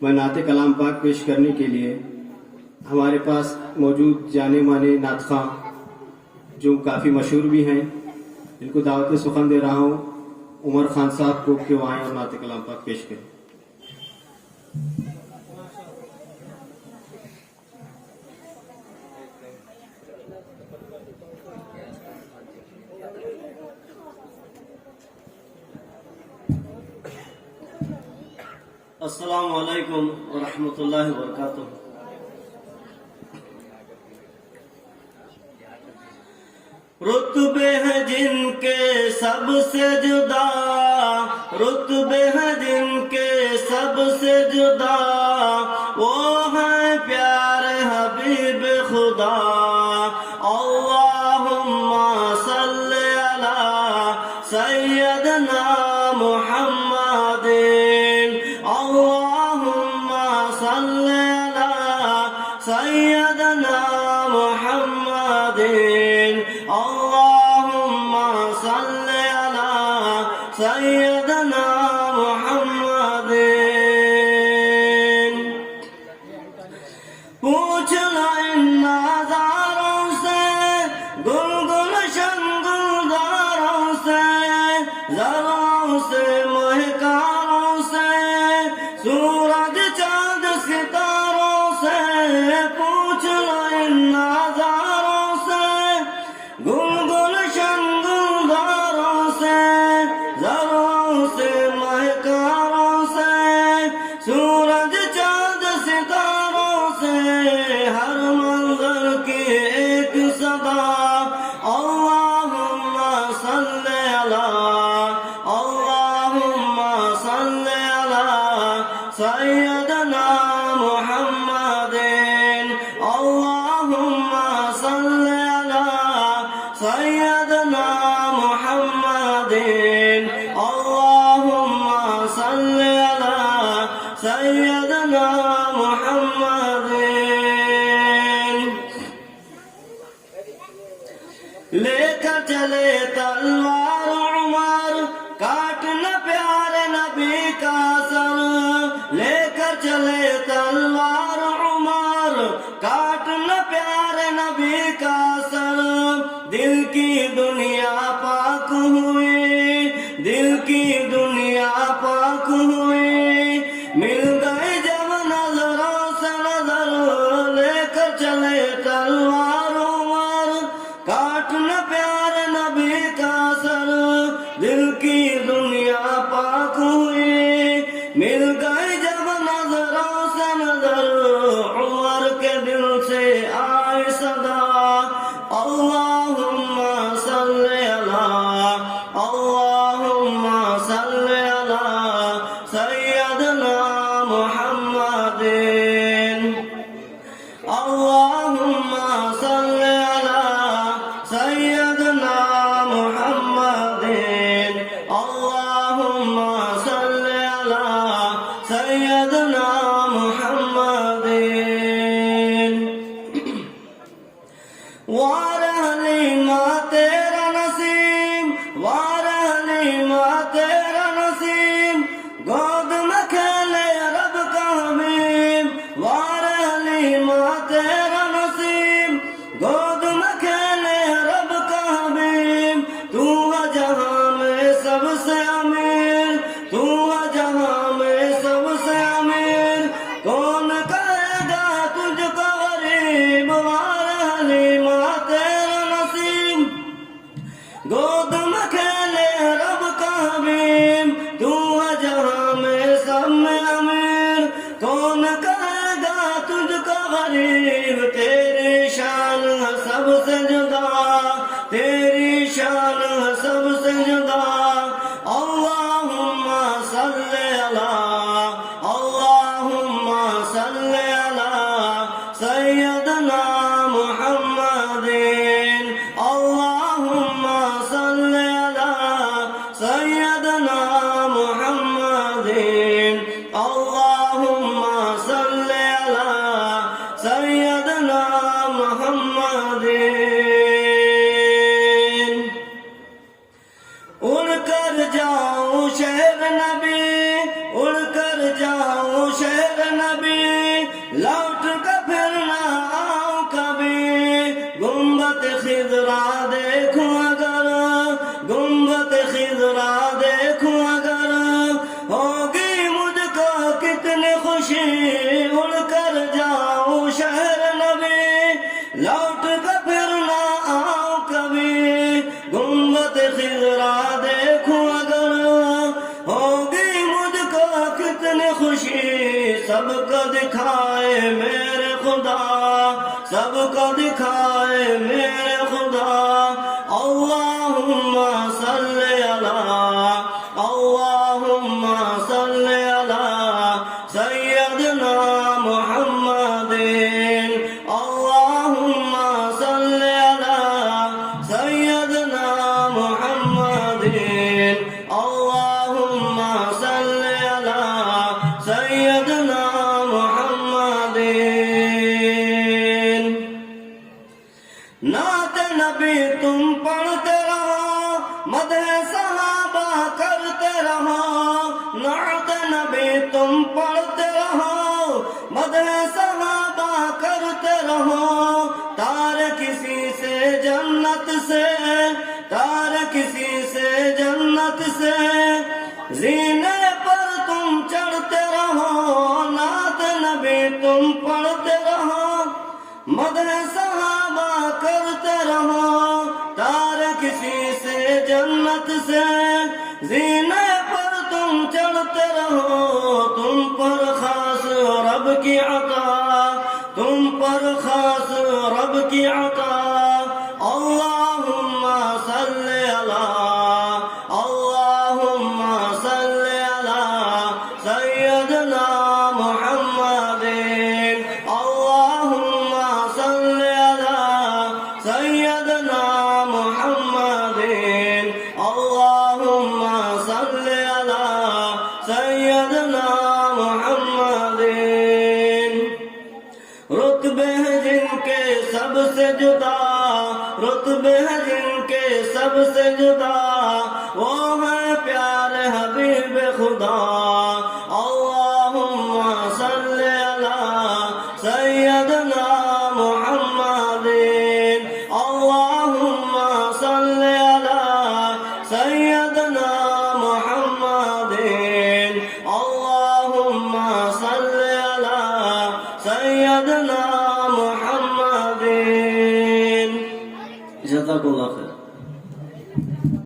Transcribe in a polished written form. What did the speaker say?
میں نعت کلام پاک پیش کرنے کے لیے ہمارے پاس موجود جانے مانے نعت خواں جو کافی مشہور بھی ہیں، ان کو دعوت سخن دے رہا ہوں عمر خان صاحب کو کہ وہ آئیں اور نعت کلام پاک پیش کریں۔ السلام علیکم ورحمۃ اللہ وبرکاتہ۔ رتبے ہیں جن کے سب سے جدا، رتبے ہیں جن کے سب سے جدا، وہ ہیں پیارے حبیب خدا۔ اللہم صلی علی سیدنا محمد، اللہم صلی علی سیدنا محمد، اللہم صلی علی سیدنا محمد۔ پوچھنا ان نظاروں سے، گل گلشن گلداروں سے، ذروں سے مہکاروں سے، سورج چاند ستاروں سے، پوچھنا ان نظاروں سے، گل گلشن گلداروں سے، ذروں سے مہکاروں سے، سورج چاند ستاروں سے، ہر منظر کی ایک صدا۔ اللہم صلی علی، اللہم صلی علی سیدنا محمد، اللہم صلی علی سیدنا محمد، اللہم صلی علی سیدنا محمد۔ لے کر چلے تلوار عمر، کاٹنا پیارے نبی کا سر، لے کر چلے تلوار عمر، کاٹنا پیارے نبی کا سر۔ دل کی دنیا پاک ہوئی، دل کی دنیا پاک ہوئی، مل گئے جب نظروں سے نظر، لے کر چلے تلوار عمر، کاٹنا پیارے نبی کا سر۔ دل کی دنیا پاک ہوئی، مل گئے جب نظروں سے نظر، عمر کے دل سے آئے صدا۔ اللہم صلی علی، اللہم صلی علی سیدنا محمد، اللہم صلی علی سیدنا محمد، اللہم صلی علی سیدنا محمد۔ وار حلیمہ تیرا نصیب، وار حلیمہ تیرا نصیب، گود میں کھیلے رب کا حبیب، وار حلیمہ تیرا نصیب، گود میں کھیلے رب کا حبیب۔ تو ہے جہاں میں سب سے امیر، تو ہے جہاں میں سب سے امیر، کون کہے گا تجھ کو غریب؟ وار حلیمہ تیرا نصیب، گود میں کھیلے رب کا حبیب، تو ہے جہاں میں سب میں امیر، کون کہے گا تجھ کو غریب؟ تیری شان ہے سب سے جدا، تیری شان ہے سب سے جدا۔ اللہم صلی علی، اللہم صلی علی سیدنا محمد، اللہم صلی علی سیدنا محمد، اللہم صلی علی سیدنا محمد۔ خوشی اڑ کر جاؤں شہر نبی، لوٹ کر پھر نہ آؤں کبھی، گنبد خضرا دیکھوں اگر، ہوگی مجھ کو کتنی خوشی، سب کو دکھائے میرے خدا، سب کو دکھائے میرے خدا۔ اللہم صلی علی، اللہم صلی علی سیدنا محمد، اللہم صلی علی سیدنا محمد، اللہم صلی علی سیدنا محمد۔ نعت نبی تم پڑھتے رہو، مدح صحابہ کرتے رہو، نعت نبی تم پڑھتے رہو، مدح صحابہ کرتے رہو، تار کسی سے جنت سے، تار کسی سے جنت سے، زینے پر تم چڑھتے رہو، نعت نبی تم پڑھتے رہو، مدح صحابہ کرتے رہو، تار کسی سے جنت سے، زینے پر تم چڑھتے رہو، تم پر خاص رب کی عطا، تم پر خاص رب کی عطا۔ اللہم صلی علی، اللہم صلی علی سیدنا محمد، اللہم صلی علی سیدنا محمد، اللہم صلی علی سیدنا محمد۔ رتبے ہیں جن کے سب سے جدا، رتبے ہیں جن کے سب سے جدا، وہ ہیں پیارے حبیب خدا۔